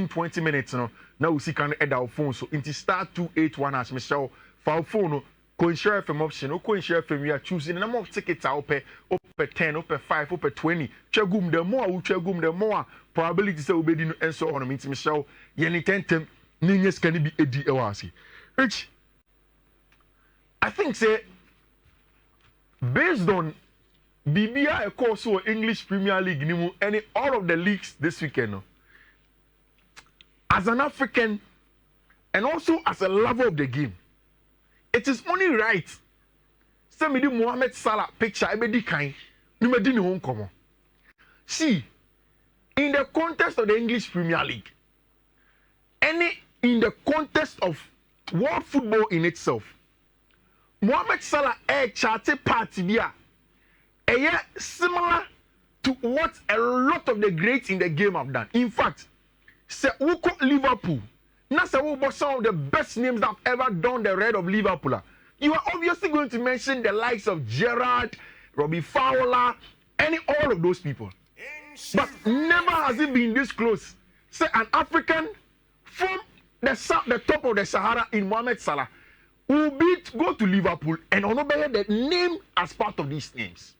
20 minutes no now we see can add our phone so into *281 as Michelle for phone no co-insure FM option or co-insure FM we are choosing the number of tickets out per 10 per 5 per 20 chegum the more we chegum the more probability say we be and so on into Michelle yeni tentem ninyes can be edi ewasi rich I think say based on BBI a course or English Premier League nimu any all of the leagues this weekend no? As an African and also as a lover of the game, it is only right. Say me di Mohamed Salah picture ebedi kan, ni me di ni hon komo. See, in the context of the English Premier League, in the context of world football in itself, Mohamed Salah charted party dia, similar to what a lot of the greats in the game have done. In fact, say Uko Liverpool. Now say some of the best names that have ever done the red of Liverpool. You are obviously going to mention the likes of Gerrard, Robbie Fowler, all of those people. But never has it been this close. Say an African from the top of the Sahara in Mohamed Salah will go to Liverpool and honor the name as part of these names.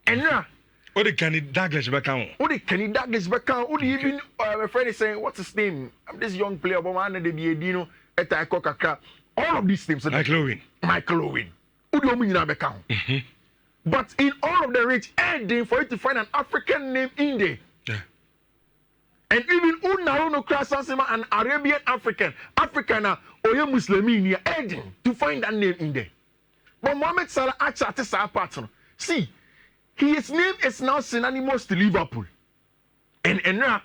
And now the Kenny Douglas back on. Kenny Douglas back on. Even my friend is saying, what's his name? This young player, but one of the Biedino, Eta Kokaka. All of these names. Michael Owen. But in all of the rich ending for you to find an African name in there. Yeah. And even Unarono Krasasima, an Arabian African, Africana, or your Muslimini, ending to find that name in there. But Mohamed Salah actually is our partner. See, his name is now synonymous to Liverpool. And now,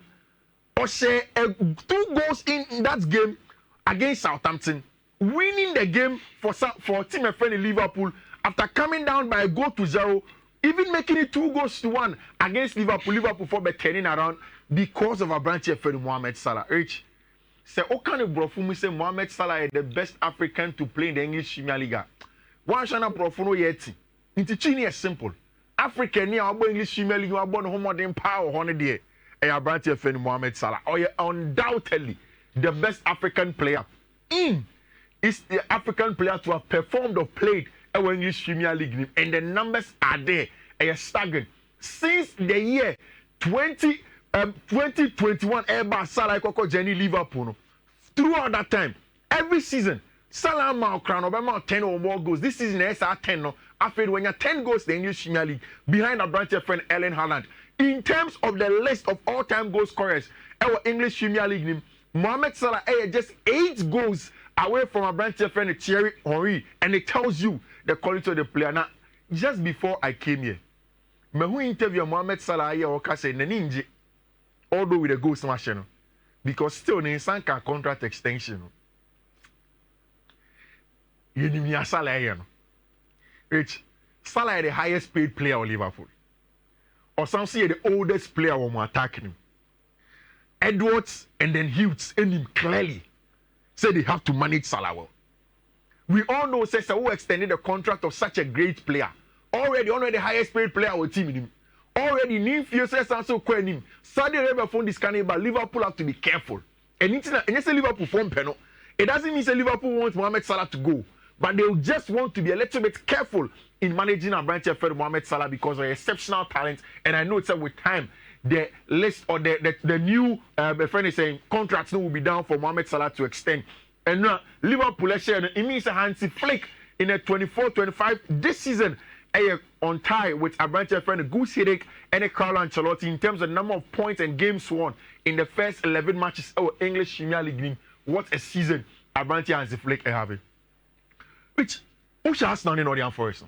Oshe 2 goals in that game against Southampton, winning the game for team and friend in Liverpool after coming down by a goal to 0, even making it 2 goals to 1 against Liverpool. Liverpool for turning around because of a branch of Mohamed Salah. Rich, say, Okane Brofumi say Mohamed Salah is the best African to play in the English Premier League. One shana Brofuno yeti. Into Chini is simple. African near our English Premier League, our born home power on a day. A branch of Mohamed Salah. Or undoubtedly the best African player is the African player to have performed or played our English Premier League, and the numbers are there. They are staggering. Since the year 2021, Salah Koko Jenny Liverpool. Throughout that time, every season, Salah Crown about 10 or more goals. This season, is 10. No, after when you're 10 goals, the English Premier League behind our branch friend Erling Haaland. In terms of the list of all-time goal scorers, our English Premier League, Mohamed Salah just 8 goals away from our branch friend Thierry Henry, and it tells you the quality of the player. Now, just before I came here, who interview Mohamed Salah here or say Naninji, although with a goal smashing, because still in Sanka contract extension. You need Salah here. Rich, Salah is the highest paid player of Liverpool. Or some say the oldest player who are attacking him. Edwards and then Hughes and him clearly say they have to manage Salah well. We all know Cesar who extended the contract of such a great player. Already the highest paid player on team in him. Already Ninfio says also quite him. Saudi Arabia found this kind but Liverpool have to be careful. And it's a Liverpool form penal. It doesn't mean that Liverpool wants Mohamed Salah to go. But they'll just want to be a little bit careful in managing a branch of Mohamed Salah because of exceptional talent. And I know it's with time, the list or the new, my friend is saying, contracts will be down for Mohamed Salah to extend. And now, Liverpool, it means a Hansi Flick in a 24-25 this season, on tie with a branch of friend, a goose headache, and a Carlo Ancelotti in terms of number of points and games won in the first 11 matches of English Premier League. What a season a branch of Hansi Flick are having. Which, who shall stand in audience for us?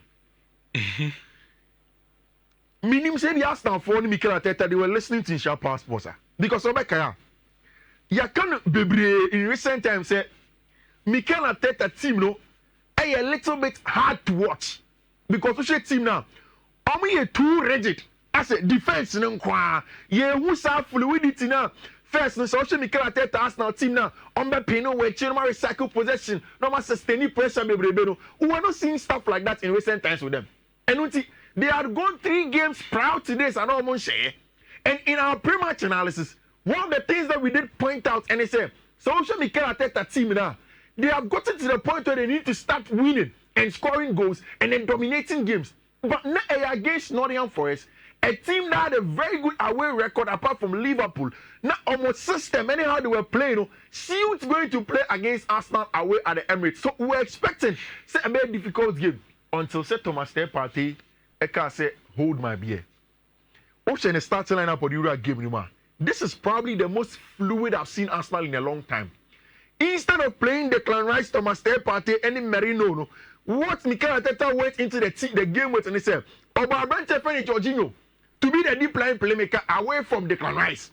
Meaning, say the Arsenal for Mikel Arteta, they were listening to Insha Passport. Because Obekaya, you can't be in recent times say Mikel Arteta team no a little bit hard to watch. Because we team now, only too rigid. As a defense, no kwa. Yeah, who's our fluidity now? First, no social Mikel Arteta Arsenal team now. Pino where children recycle possession, no more sustaining pressure. We are not seeing stuff like that in recent times with them. And they had gone 3 games prior to this, and almost share. And in our pre-match analysis, One of the things that we did point out, and they said, social Mikel Arteta team now, they have gotten to the point where they need to start winning and scoring goals and then dominating games. But now against Nottingham Forest, a team that had a very good away record apart from Liverpool. Now almost system, anyhow they were playing, Shields going to play against Arsenal away at the Emirates. So we were expecting a very difficult game until Thomas Partey, I say, hold my beer. Ocean is starting line up for the Euro game. This is probably the most fluid I've seen Arsenal in a long time. Instead of playing Declan Rice, Thomas Partey, and Merino, what Mikel Arteta went into the game with and he said, Oba Branche friend Jorginho to be the deep line playmaker away from Declan Rice.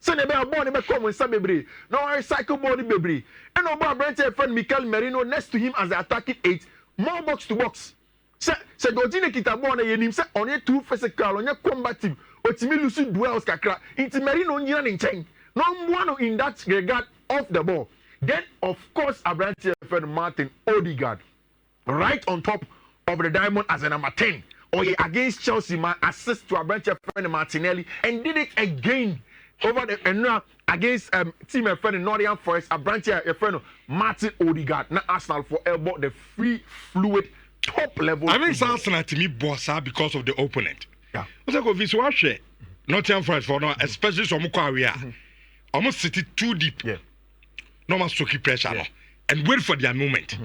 So they be a ball, they be come with some baby. No, I cycle body baby. And Oba Branche friend Mikel Merino next to him as the attacking 8, more box to box. So Jorginho kita ball na yenim say on your too physical, on your combative. Otimi lusu duels kakra. Inti Merino nyina ni nchen. No one in that regard off the ball. Then of course Abranche friend Martin Odegaard right on top of the diamond as a number 10. Or against Chelsea, my assist to Abranche friend Martinelli and did it again over the against team friend Nottingham Forest. Abranche friend Martin Odegaard. Now Arsenal for elbow the free fluid top level. I mean Arsenal to me bossa because of the opponent. Yeah. What's that go visual Nottingham Forest for now, especially some area. Almost sitting too deep. Yeah. No more stroke pressure. Yeah. And wait for their moment.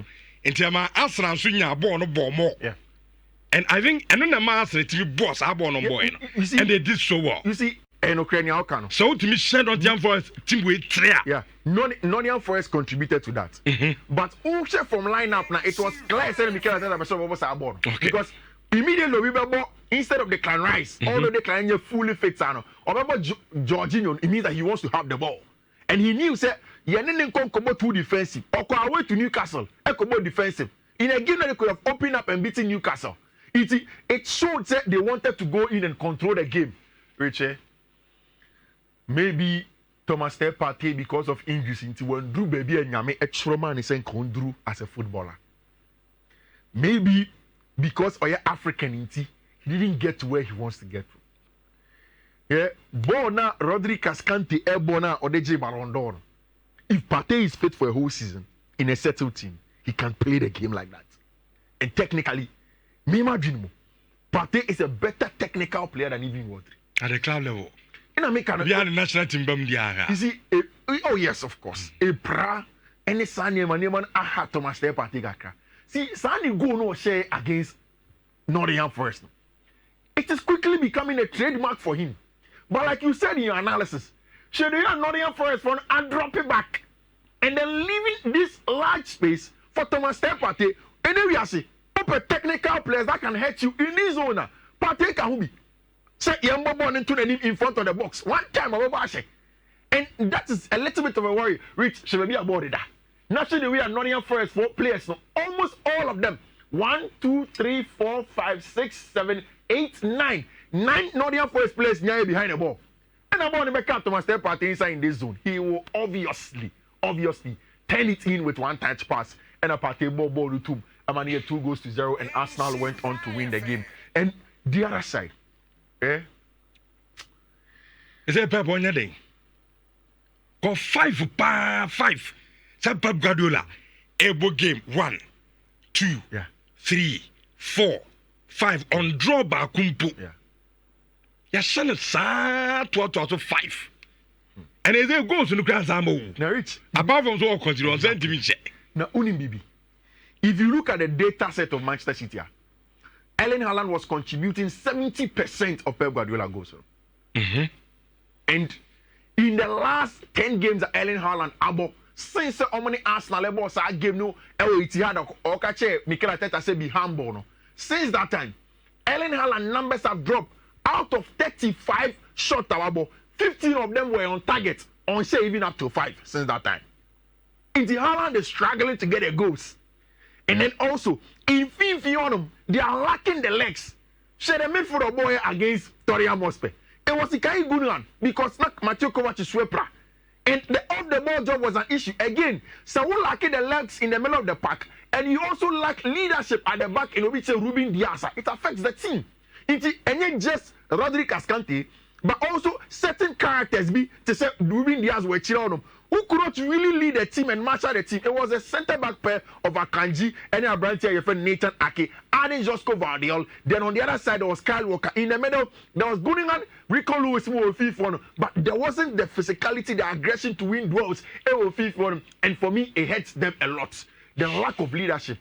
In terms of Arsenal swing a ball no ball more. Yeah. And I think and then the master to boss a ball no boy. And they did so well. You see, Ukrainian Okano. So to me, share Nottingham Forest team with three. Yeah. Nottingham Forest contributed to that. But also from lineup now, it was clear said Mikel Arteta was a ball. Because immediately we were instead of Declan Rice, although Declan Rice fully fit or Jorginho, it means that he wants to have the ball. And he knew say Yanin come too defensive. Or away to Newcastle, Ekobo defensive. In a game that they could have opened up and beaten Newcastle. It showed that they wanted to go in and control the game. Richie, maybe Thomas Partey because of injuries into when Drew baby and Yame extra man is saying Drew as a footballer. Maybe because of your African he didn't get to where he wants to get to. Yeah, Bona Rodri Cascante Ebona Odeje Ballon d'Or. If Partey is fit for a whole season in a settled team, he can play the game like that. And technically, me imagine Partey is a better technical player than even Rodri. At the club level. In America, we are the national team. You see, oh yes, of course. A pra any Sani man aha Thomas Partey gakra. See, Sani go no share against Nottingham Forest. It is quickly becoming a trademark for him. But like you said in your analysis, should you have Nottingham Forest for and drop it back and then leaving this large space for Thomas Partey? And then we are saying, technical players that can hurt you in this zone. Partey can be. Say Yamba born into the in front of the box. One time and that is a little bit of a worry. Rich should be about it. Naturally, we are Nottingham Forest 4 players. No, almost all of them. 1, 2, 3, 4, 5, 6, 7, 8, 9. 9 Nottingham Forest players near behind the ball. And I'm going to make up Thomas Partey inside in this zone. He will obviously turn it in with one touch pass and a Partey ball to 2. Amania 2 goes to 0 and Arsenal went on to win the game. And the other side, is it Pep on your day? Go 5. Some Pep Guardiola. Able game 1, 2, 3, 4, 5 on draw by Kumpu. You send it to 5. And as it goes to the Grand Samo. Now, Rich, above from so continue on sentiment. Now, Bibi, if you look at the data set of Manchester City, Erling Haaland was contributing 70% of Pep Guardiola goals. And in the last 10 games that Erling Haaland abo since many Arsenal boss I gave no Etihad or Kache Mikel Arteta say be humble no. Since that time, Erling Haaland numbers have dropped. Out of 35 shot abo, 15 of them were on target, on say even up to 5 since that time. Inti Haaland is struggling to get a goals. And then also, in Fiifi-Manfred, they are lacking the legs. Share the midfield boy against Nottingham Forest. It was Ikai Gundogan because Mateo Kovac is swepra. And the off the ball job was an issue. Again, Saul lacking the legs in the middle of the pack. And you also lack leadership at the back in which Ruben Diaz. It affects the team. And just Rodri Cascante, but also certain characters be to say Ruben Diaz were children who could not really lead the team and marshal the team. It was a centre back pair of Akanji and a branch here, your friend Nathan Ake, adding Josko Vardiol. Then on the other side, there was Kyle Walker. In the middle, there was Gunningham, Rico Lewis, FIFA, but there wasn't the physicality, the aggression to win duels. FIFA, and for me, it hurts them a lot. The lack of leadership.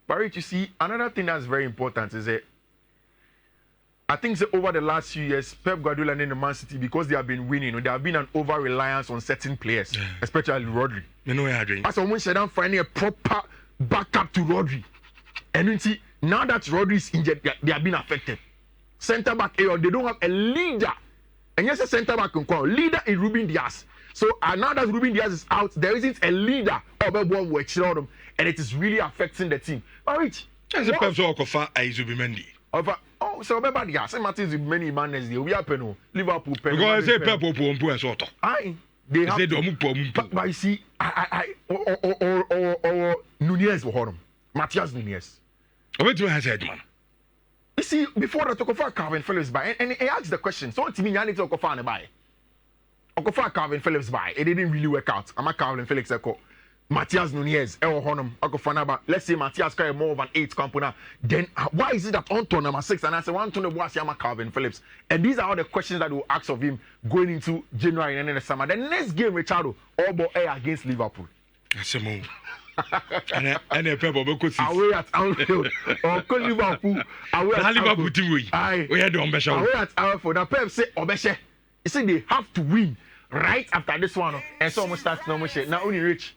But you see, another thing that's very important is that I think that over the last few years, Pep Guardiola and the Man City, because they have been winning, there have been an over-reliance on certain players, especially Rodri. You know what I'm doing? As someone said, I'm finding a proper backup to Rodri. And you see, now that Rodri is injured, they have been affected. Centre back, they don't have a leader. And yes, a centre back can call leader in Ruben Diaz. So now that Ruben Diaz is out, there isn't a leader of everyone with them, and it is really affecting the team. All right. As a Pep Zokofa, I should be Mendy. Oh, so remember the St. Martin's many manners. We are Liverpool. Because I say Pep Oppo and sort of. Aye, they have. But you see, or Nunez for him, Matias Nunez. What do I say, man? You see, before the Tokofa Calvin Phillips buy, and he asked the question. So to me, I need to Tokofa and buy. Tokofa Calvin Phillips buy. It didn't really work out. I'm a Calvin Phillips echo. Matthias Nunez, let's say Matthias carry more of an 8 component. Then why is it that Anton number 6 and I say one to the boss Yama Calvin Phillips? And these are all the questions that we'll ask of him going into January and then the summer. The next game, Richardo, all ball air against Liverpool. That's a move. And a pebble away at Anfield or Liverpool. Away at Liverpool team. Aye, we had on Besha. Away at Anfield. Now Pep say Obeshe. He said they have to win right after this one. And so almost starts no shit. Now only rich.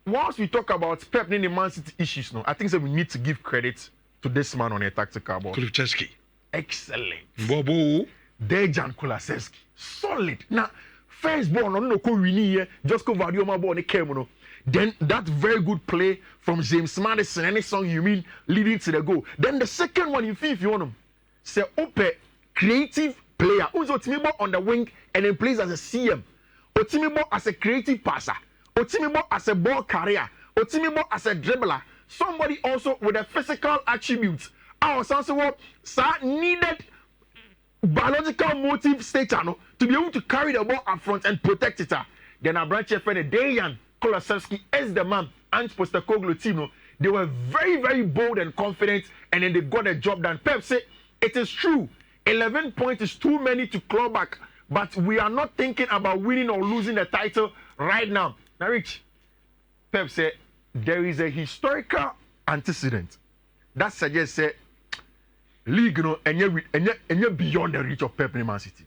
Once we talk about Pep and the Man City issues, no, I think that we need to give credit to this man on a tactical ball. Kulusevski. Excellent. Bobo. Dejan Kulusevski. Solid. Now, first ball, no ko winning here, just go value my ball, no. Then that very good play from James Maddison, any song you mean, leading to the goal. Then the second one, if you want him, say, Ope, creative player, who's Otimibo on the wing and then plays as a CM. Otimibo as a creative passer. Otimibo as a ball carrier, Otimibo as a dribbler, somebody also with a physical attributes. Our Sansewo needed biological motive stature to be able to carry the ball up front and protect it. Then our branch friend Dejan Kulusevski is the man and Postecoglou team. They were very, very bold and confident, and then they got the job done. Pep said, it is true, 11 points is too many to claw back, but we are not thinking about winning or losing the title right now. Now, Rich, Pep said there is a historical antecedent that suggests that league and you're beyond the reach of Pep in Man City.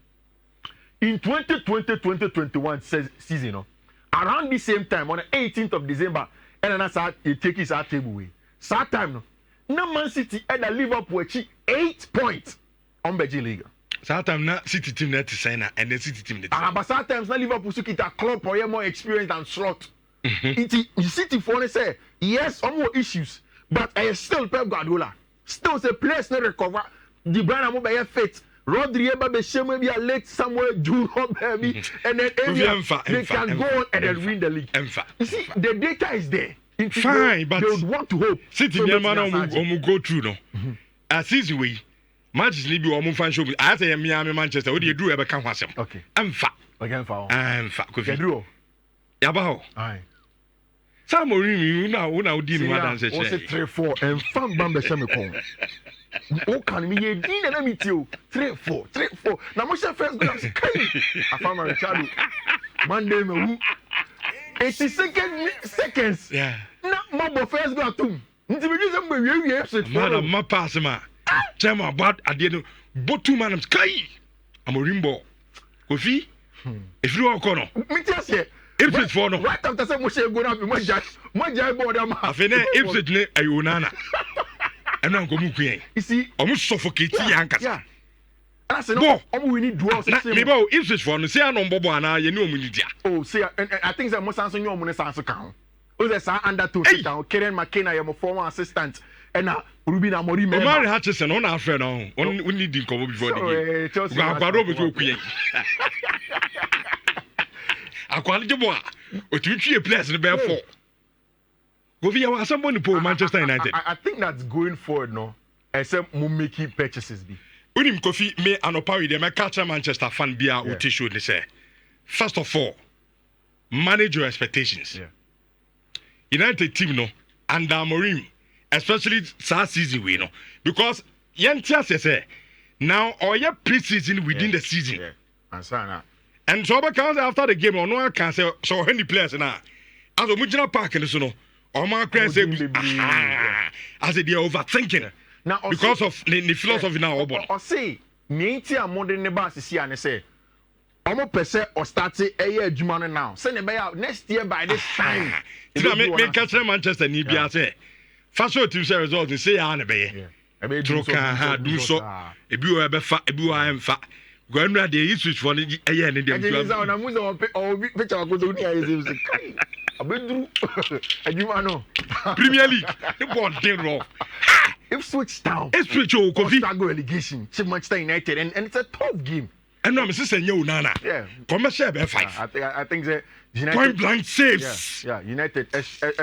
In 2020-2021 season, around the same time, on the 18th of December, and then he take his table away. That time, no Man City and the Liverpool achieved 8 points on the Liga. Sometimes City team net to sign and the City team. But sometimes Liverpool should get a club or more experience than slot. City for say yes, some more issues, but I still Pep Guardiola. Still say players not recover. The brand am be fit. Rodri be shame be late somewhere June baby, and then they can go on and then win the league. You see, the data is there. Fine, but they would want to hope. City man go through no. As easy way. Matches Libya or Mufan show me. I say Miami Manchester. What do you do ever come with him? Okay. I'm fat. Again, foul. I'm fat. Could you? Yabao. Aye. Some more you now dealing with dance. What's it 3-4 and fan bamba shamikon. Oh, can me ye dinner let me tell 3-4. Now much first go sky. I found my child. Monday me 80 seconds. Yeah. Na mo first go atum. Nti me just we exit. Madam ma pass ma. Chema bad adie no botu manam sky. Amorimbo. Kofi. If you are kono. Me just here. Ipswich for no. Right after say mo share go na mo jai board am. Afene Ipswich ne ayonana. Ena nko mu kuen. You see, omu suffocate yankasa. Yeah. And I say no, omu we need duels. Me ba Ipswich for no say anon bobo ana ye ne omu ni dia. Oh, see, I think that most answer you omu ne sanso kan. O say sa under to sit down. Karen McKenna your former assistant. And now Ruben Amorim. Omar Hutchison on our friend on. We need to cover before the game. Akwado be to kuen. Akwado je boa. O tu tue players ne be 4. Go via was somebody for Manchester United. I think that's going forward no. Except mo making purchases be. Unim Kofi me anopa with them catch Manchester fan bia uti show they say. First of all, manage your expectations. Yeah. United team no and Amorim, especially last season we know because Yantia say now or your pre-season within the season. Yeah. And so after the game, or no one can say so any players now. As a Mujina Park and so no, or my friends say as they are overthinking. Yeah. Now because of the philosophy now. Or say, Nienti a modern nebas is here and say, almost per se or start a year Jumano now. Send it out next year by this time. Make catch Manchester Nibia say. First show to say results and say Annabe. Troka do so. A bu ever fat, a bu I am fat. Going ready, you switch for a year and then I'm picture of good Premier League. The ball did wrong. If switch down, it's switch over coffee. Relegation, Manchester United, and it's a tough game. And no, Mrs. Senyo Nana. Yeah, commercial five. I think that United point blank saves. Yeah, United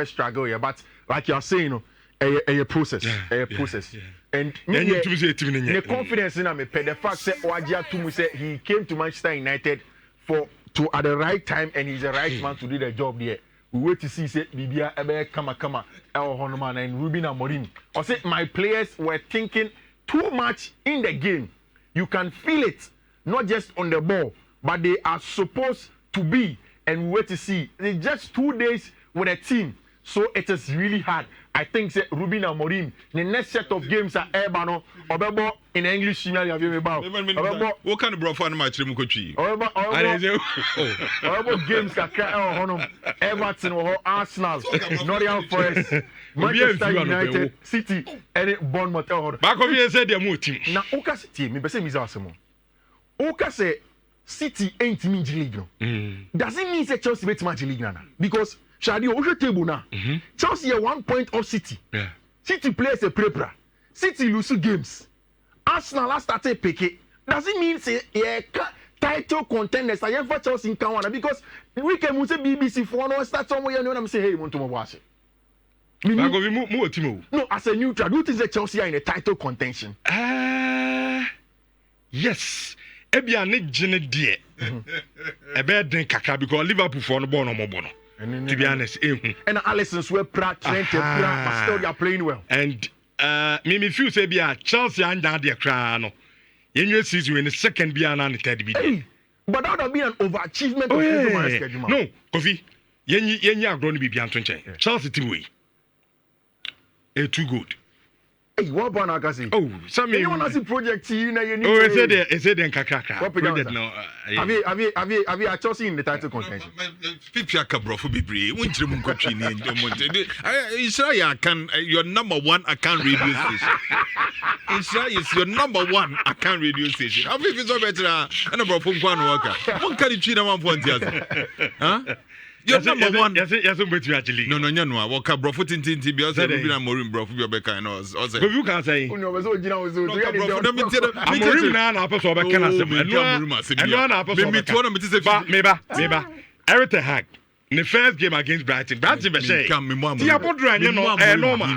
struggle. Yeah, but like you're saying, a process, a process. And the confidence in him, the fact that Wajia Tumu said he came to Manchester United at the right time, and he's the right man to do the job there. We wait to see say Bibia Ebe Kama El Honoman and Ruben Amorim. I said my players were thinking too much in the game. You can feel it, not just on the ball, but they are supposed to be. And we wait to see. It's just 2 days with a team, so it is really hard. I think say Ruben Amorim, the next set of games are Ebano, Obebo in English. What kind of bro for my Trimukochi? Obebo games can cry Everton or Arsenal, Nottingham Forest, Manchester United, City, and Bournemouth. Back of you said they're more team. Now, Oka City, me say Mizasemo. Oka say City ain't in the league. Doesn't mean say Chelsea beats Manchester League now because. Shadi, over table now. Chelsea are 1 point off City. Yeah. City plays a prepara. City lose games. Arsenal last started pick. Doesn't mean say title contenders. I have for Chelsea in Kawana because we can say BBC for no start somewhere and I'm say hey, want to watch it. No, as a neutral, do you think that Chelsea are in a title contention? Yes. Ebia ne gene die. Ebe den kakra because Liverpool for no born no more. To be honest, and Alisson's were Trent, but still they are playing well. And me feel say be Chelsea and down their crown. You season in the second be and third be. But that would be an overachievement of my schedule. No, Kofi. Yenny are going to be beyond 20. Chelsea team way. Too good. Hey, what about Nagasi? Oh, some you want to see project you know you need. Oh, is it then Kakaka? Project no. Have you Chelsea in the title contention? Fiifi-Manfred bro for Bibri. When you mun coach in Israel can your number one account radio station. Israel is your number one account radio station. How if it's so better and bro from Kwano Waka. One can you one point huh? Your number one. Yes, actually. No. Waka bro for Tintin because Ruben Amorim bro for your Becca and us. But you can say. No, so you know so. Amorim na apostle Becca na sem. Eno na apostle Becca. Meba. Everything hack. In the first game against Brighton be say. Tia bodra anya no normal.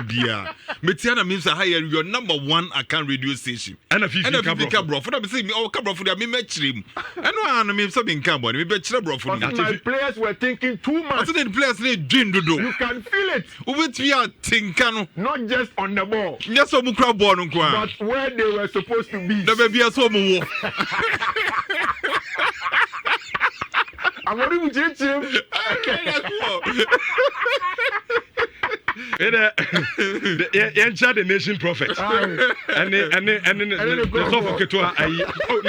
Metiana means your number one account radio station. And a Fiifi-Manfred bro. For them say me bro for them me match him. And no me something come on. Me bet bro for them. My players were thinking too much. So the players they dream do. You can feel it. With we are thinking not just on the ball. Yes, so crowd ball no kwa. But where they were supposed to be. The baby so mo. I'm not even changing. The nation prophet. And the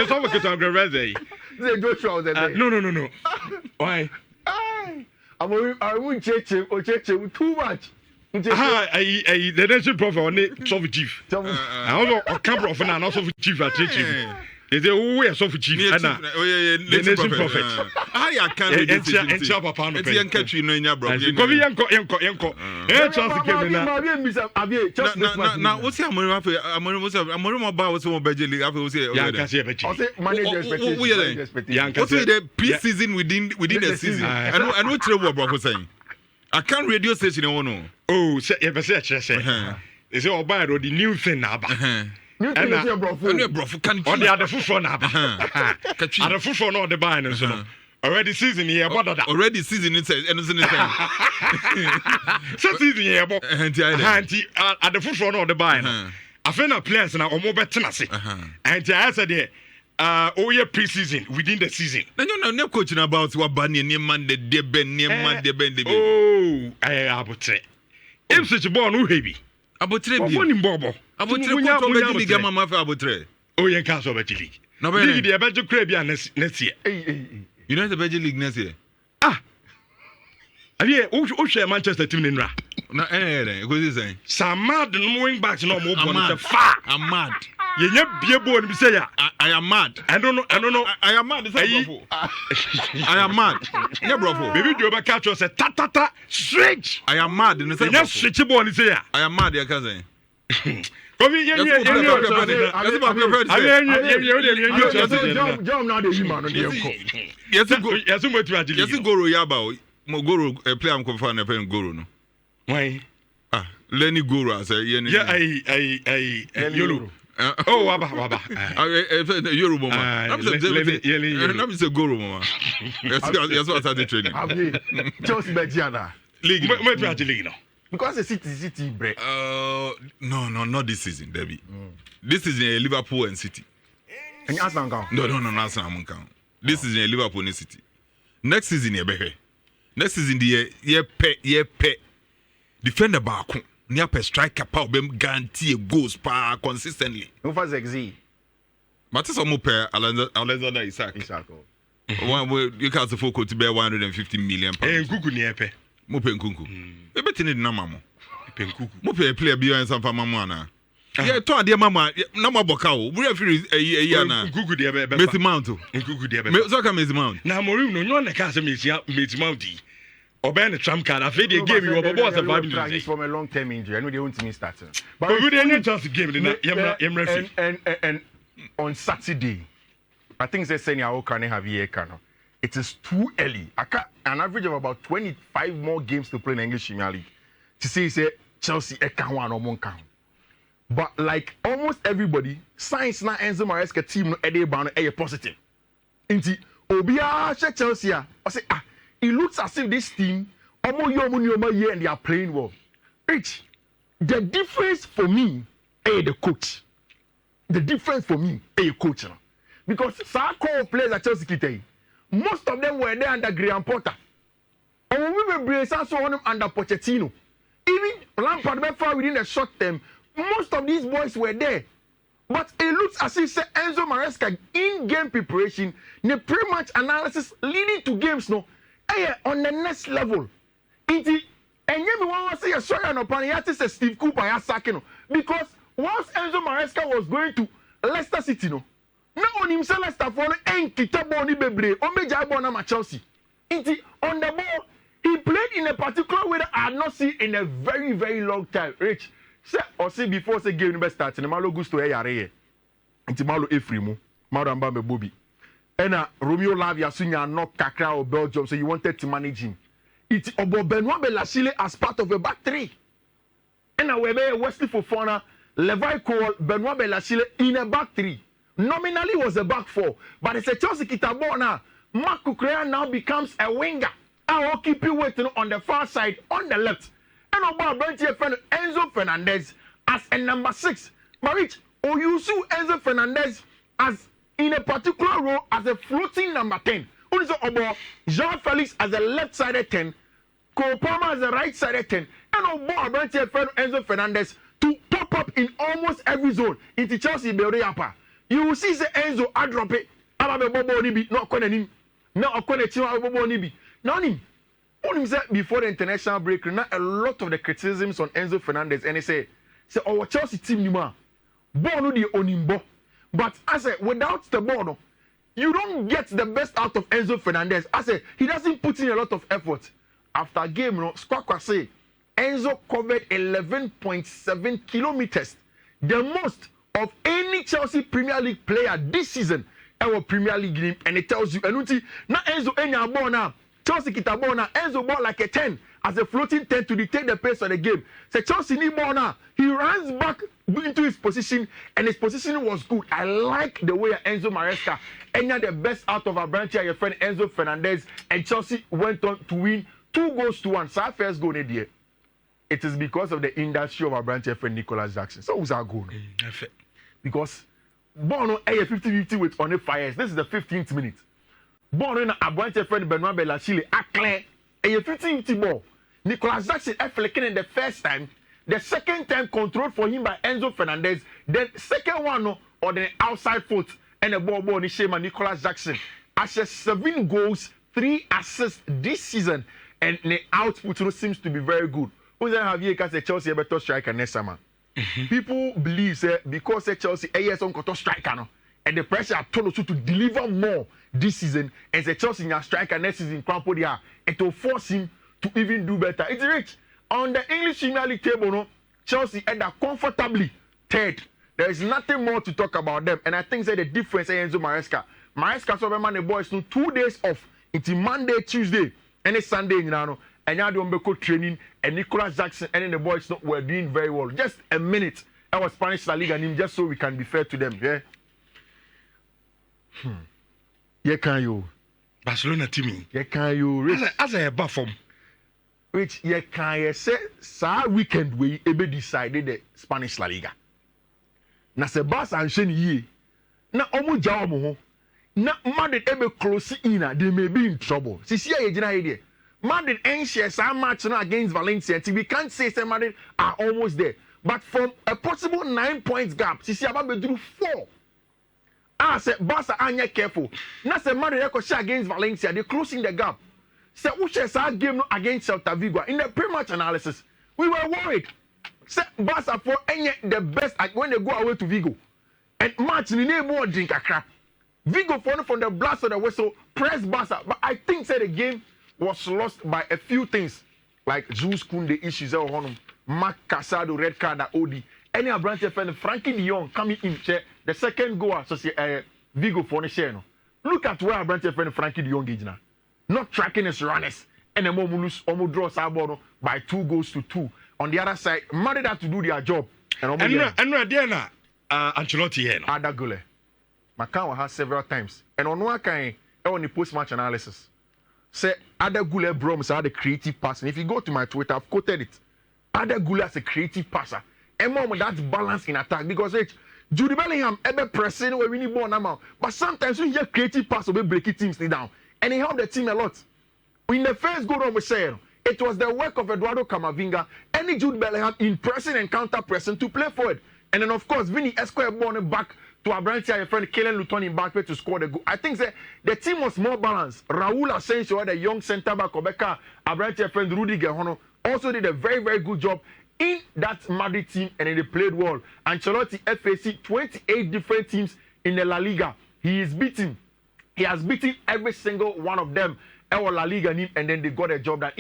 suffocator. No. Why? I won't change him too much. The nation prophet on it, Soft Chief. I also come from and also Chief at Chief. They say, oh, we are so for chief. The nation prophet. I can't read it. It's young country, no, your brother. Yanko. Now, what's your Amorim about what's more Bejeli? I will say, what's the pre-season within the season? I know trouble, bro, saying. I can't radio station, no. Oh, say, they say, oh, by the new thing now. Newton is your bro. And your bro can on the other foot now. Other foot for no the buying so. Already season here, but already season it says anything. So season here, but at the foot for no the buying. I find a players now or more better than say. And I said there. Oh yeah, pre-season within the season. No coaching about what Bunny near man the Ben. Oh, I about it. If such a born who heavy. About one in Bobo. About the Liga Mama for about Oh, yeah, can't over league. No, but the about to crab next year. You know the Belgian League next year. Have you also Manchester team in Ra? No, what is it? Some mad and moving back to no more far. I'm mad. You never be a boy and say, I am mad. I don't know. I am mad. I am mad. Yeah, bro. Maybe you ever catch us a ta strange. I am mad. Yes, switchable and say, I am mad, your cousin. Jom now the human on the Yes, Goro Yaba. Goro, a player I'm confirmed a pen Goro. Why? Lenny Goro, I say, yeah, Yolo. Oh, Waba. Yoruba, I'm a Goro, Mama. That's what I started training. Chelsea Belgiana. League. League. Because the city break. No, not this season, Debbie. This is in Liverpool and City. And Arsenal count? No, Arsenal count. This is in Liverpool and City. Next season, next season, the year pay. Defender Barca, near per striker, power, guarantee goals consistently. No for Zexi. Matis Omope, Alexander Isaac. One way you can't afford to bear 150 million pounds. Kuku near Mope Kunku. Maybe it's in Namamo. Mope player beyond some Mamma. Yeah, to dear Mamma, Nama Bocao. We have a year now. Kuku dear Messi Mount. Kuku dear Messi Mount. Now, Maroon, no one can say Messi Mounty. Or ban a trump card. I feel they gave you a boss of 5 minutes from a long term injury. I know they want me starting. But we didn't just give it and on Saturday, I think they're saying I can have a cano. It is too early. I got an average of about 25 more games to play in the English Premier League. To say Chelsea can one or one count. But like almost everybody, science na Enzo Maresca team no ede ba no e positive. Inti obia Chelsea I say it looks as if this team omo here and they are playing well. Rich, the difference for me is the coach. The difference for me is coach now. Because Sako players at Chelsea Kitei, most of them were there under Graham Potter. And when we were brave, also on them under Pochettino. Even Lampard went far within the short term. Most of these boys were there. But it looks as if Enzo Maresca in-game preparation, the pre-match analysis leading to games no, on the next level. And you want to say sorry and opinion say Steve Cooper ya sacking because once Enzo Maresca was going to Leicester City no. Now on himself Leicester for en kitabo ni bebre o meja ball na Chelsea. On the ball he played in a particular way that I had not seen in a very very long time. Rich say or see before say game number start ni malo gusto e yare ye. Malo Efrimu, malo amba me Bobby. And Romeo Lavia Sunya knocked Kakra of Belgium, so you wanted to manage him. It's about Benoit Belachile as part of a back three. And we have Wesley Fofana, Levi Cole, Benoit Belachile in a back three. Nominally was a back four, but it's a Chelsea Kitabona. Mark Kukurea now becomes a winger. I will keep you waiting on the far side, on the left. And about Enzo Fernandez as a number 6. Marich, or you see Enzo Fernandez as in a particular role as a floating number 10. Also about Jean Felix as a left-sided 10, Cole Palmer as a right-sided 10, and about Enzo Fernandez to pop up in almost every zone into Chelsea Belleapa. You will see the Enzo I drop it. Ababe Bobo Nibi, not calling him. Not calling Bobo Nibi. Now him. Only said before the international break, not a lot of the criticisms on Enzo Fernandez, and they say our Chelsea team Nima, Bono the Onimbo. But I said, without the ball, you don't get the best out of Enzo Fernandez. I said, he doesn't put in a lot of effort. After game, Squawka say, Enzo covered 11.7 kilometers, the most of any Chelsea Premier League player this season. Our Premier League game, and it tells you, now Enzo Enya ball now, Chelsea kita ball now, Enzo ball like a 10. as a floating 10 to dictate the pace of the game. So Chelsea need more now. He runs back into his position, and his position was good. I like the way Enzo Maresca ended the best out of our branch here, your friend Enzo Fernandez, and Chelsea went on to win 2-1. So our first goal in the it is because of the industry of our branch here, friend Nicholas Jackson. So who's our goal? Because Bono a 50-50 with One Fires. This is the 15th minute. Bono in a branch here, friend Benoit Belachile, a clear a 50-50 ball. Nicholas Jackson flicking in the first time. The second time controlled for him by Enzo Fernandez. Then second one on the outside foot and the ball on the shame Nicholas Jackson. As 7 goals, 3 assists this season, and the output seems to be very good. Who's going to have here because Chelsea better striker next summer? People believe because Chelsea is on control striker and the pressure told us to deliver more this season, and the Chelsea striker next season, it will force him to even do better. It's rich. On the English Premier League table, Chelsea ended comfortably third. There is nothing more to talk about them. And I think the difference is Enzo Maresca. Maresca saw the boys 2 days off. It's Monday, Tuesday, and it's Sunday, and now they go training. And Nicholas Jackson and the boys were doing very well. Just a minute. I was Spanish La Liga name just so we can be fair to them. Yeah. Yeah, can you? Barcelona team. Yeah, can you? As a buffer. Which you can say, sa weekend we ebe decided the Spanish La Liga. Na se Barca and Sheni ye. Na omu jaw mo ho. Na Madrid ebe close in, they may be in trouble. Sisi ya yejina here. Madrid ain't share some match now against Valencia. We can't say Madrid are almost there. But from a possible 9 points gap, Sisi Ababe drew 4. Say Barca are careful. Na se Madrid share against Valencia, they closing the gap. Say who shares our game against Celta Vigo in the pre-match analysis, we were worried. Say Barca for any the best when they go away to Vigo, and match in the more drink a crap. Vigo from the blast of the whistle press Barca, but I think say the game was lost by a few things like Jules Kounde issues on him, Mark Casado red card at OD, any a branch friend Frankie De Jong coming in the second goal so Vigo for the share. Look at where a branch friend Frankie De Jong is now. Not tracking his runners, and the moment almost draw Saboro by 2-2. On the other side, Madrid had to do their job. And Diana Ancelotti here. Ada Gule. Macau has several times. And on one kind, on the post-match analysis, say Ada Gule Broms are the creative passer. If you go to my Twitter, I've quoted it. Ada Gule as a creative passer. And mom, that's balance in attack because Jude Bellingham ever pressing where we need ball now. But sometimes you hear creative pass will break teams down. And he helped the team a lot. In the first goal, we said it was the work of Eduardo Camavinga and Jude Bellingham in pressing and counter pressing to play forward. And then, of course, Vinny Esquire born back to Abrantia, friend Kellen Luton in back to score the goal. I think the team was more balanced. Raul Asensio, the young centre back, Obeka, Abrantia friend Rudy Gehono, also did a very, very good job in that Madrid team, and they played well. Ancelotti FAC 28 different teams in the La Liga. He has beaten every single one of them. La Liga and then they got a job done.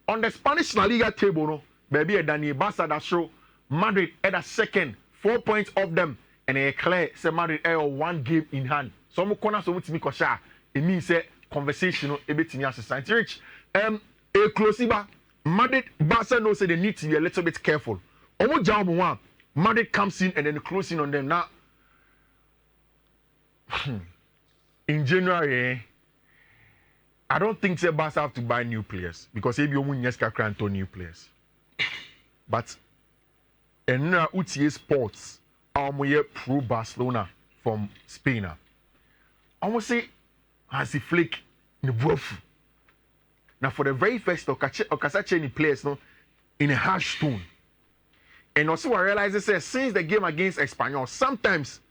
On the Spanish La Liga table, baby, Daniel Barca that show Madrid at a second, 4 points off them, and a clear say Madrid 1 game in hand. So I'm corner so with me kosha. It means conversation a bit in your society. Rich, a closiba Madrid Barca knows they need to be a little bit careful. Omo job one Madrid comes in and then closing on them now. In January, I don't think Barca have to buy new players because if you win, yes, can to new players. But and now UTA Sports, pro Barcelona from Spain. I want to say, has he flick in the roof. Now for the very first Okasache players no in a harsh tone. And also I realize since the game against Espanyol, sometimes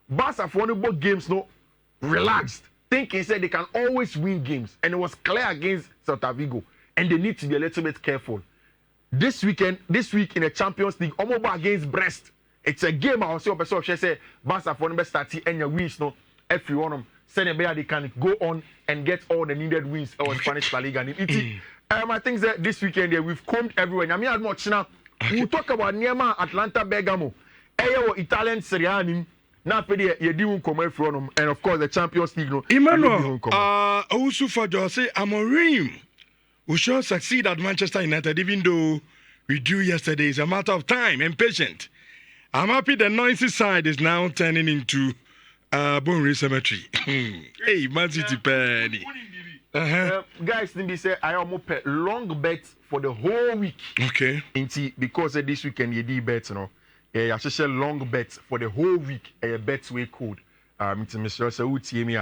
Barca for both games no relaxed, thinking they can always win games, and it was clear against Celta Vigo, and they need to be a little bit careful. This week in the Champions League, Omoba against Brest, it's a game. I also say Barca for number 30 and your wins no every one of them. Senegal they can go on and get all the needed wins in Spanish La Liga. I think that this weekend we've combed everywhere. I mean, I'm much now. We'll talk about Niema, Atlanta, Bergamo, Italian Serie A. Now, you do come from, and of course, the Champions League. Emmanuel, also for Jose Amorim, we shall succeed at Manchester United, even though we drew yesterday. It's a matter of time and patience. I'm happy the noisy side is now turning into Bone Cemetery. Hey, Man City penny. Guys, need to say I almost pay long bet for the whole week. Okay. Because this weekend you did bet, you know. I should say long bet for the whole week. A bet way code. Mr. So who see me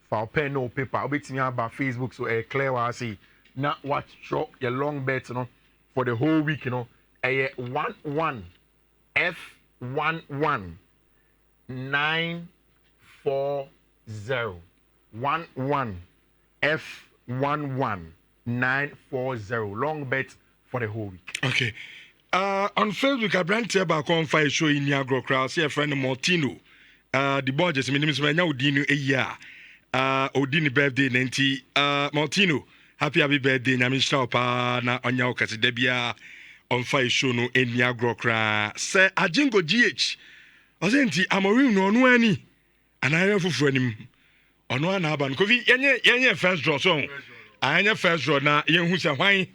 for pen no paper. I'll bet me about Facebook so clear what I say. Not watch show your long bet, you know, for the whole week, you know. A 1-1 F11 940 1-1 F11 940 long bet for the whole week. Okay. On Facebook, I brand here about on fire show in Niagara crowd. See a friend Martino. The budget, my name is Manya Udino a year. Odini birthday 90. Martino, happy birthday. Nyamisha pa na onya okasi debia on fire show no in Niagara crowd. Say Ajingo GH. Ozenti amorim no no ani. Anaya fufu anim. Ono ana aban kofi yenye first draw so. Anya first draw na yenhu se hwan.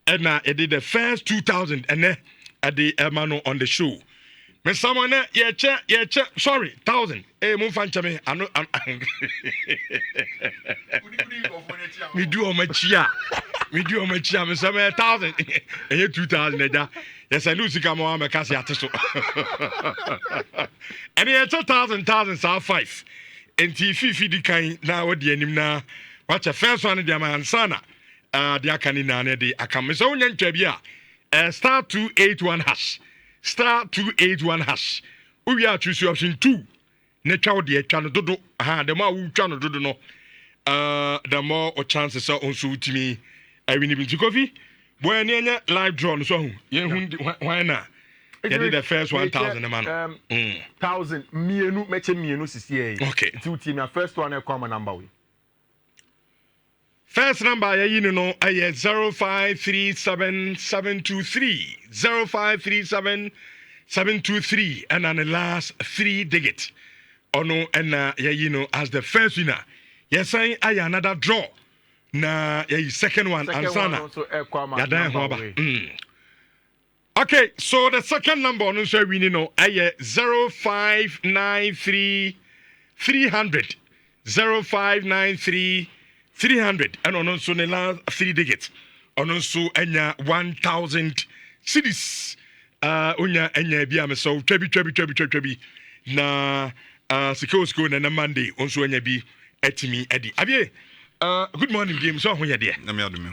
And I did the first 2,000 and then at the Emano on the show. Me someone yeah sorry 1,000. Hey, mon fan chame I know me do on my chia. Me do on my chia me some 1,000 and 2,000 eja. Yes I lose come on me kasi ateso. And it's 1,000 so 5. And Fiifi di kan na wodi anim na watch a first one dey man sana. The Akanina de Akam. So when you star 281 hash. Star 281 hash. We are choose option 2. Nature the channel dodo. The more we channel dodo no. The more chances are also to me. I will even to coffee. When live draw so why not? Did the first 1,000 a man. 1,000 mienu meche mienu sisi. Okay. Two team first one I come number we. First number, you know, 0537-723. 0537-723. And on the last 3 digits. Oh no, and you know, as the first winner. Yes, I another draw. Na second one, Ansana. Okay, so the second number on the we know 0593 300. 0593 300 and on also the last 3 digits on also enya 1,000 cities onya enya bia me so twebi na sikosiko na Monday also enya bi etimi edi abie good morning game so ho ye de na me adome